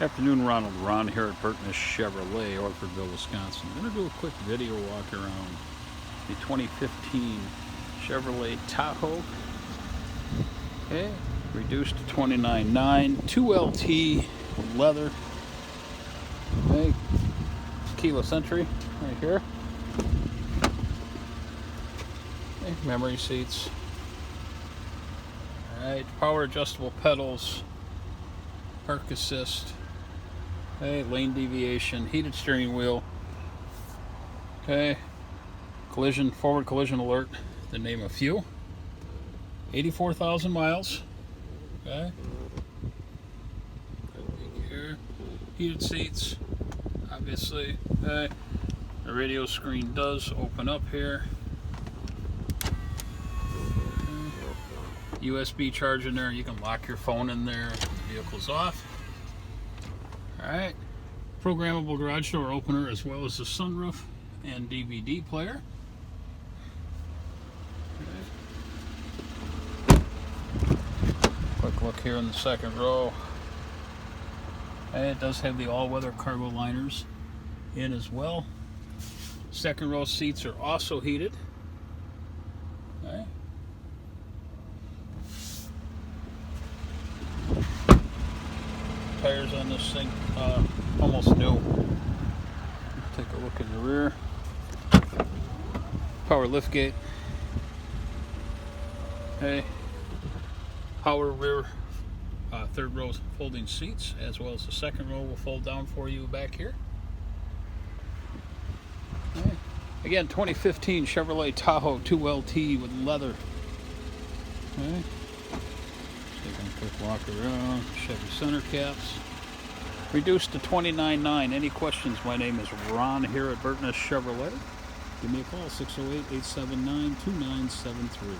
Afternoon, Ronald. Ron here at Burtness Chevrolet, Orfordville, Wisconsin. I'm going to do a quick video walk around the 2015 Chevrolet Tahoe. Okay, reduced to 29.9, 2LT with leather. Okay, keyless entry right here. Okay, memory seats. Alright, power adjustable pedals, park assist. Okay, lane deviation, heated steering wheel. Okay, forward collision alert, to name a few. 84,000 miles. Okay. Here, heated seats, obviously. Okay, the radio screen does open up here. Okay. USB charger in there. You can lock your phone in there if the vehicle's off. Alright, programmable garage door opener as well as the sunroof and DVD player. Okay. Quick look here in the second row. Okay, it does have the all-weather cargo liners in as well. Second row seats are also heated. Okay. Tires on this thing almost new. Take a look in the rear. Power liftgate. Okay. Power rear third row folding seats, as well as the second row will fold down for you back here. Okay. Again, 2015 Chevrolet Tahoe 2LT with leather. Okay. Taking a quick walk around. Chevy center caps. Reduced to 29.9. Any questions? My name is Ron here at Burtness Chevrolet. Give me a call, 608-879-2973.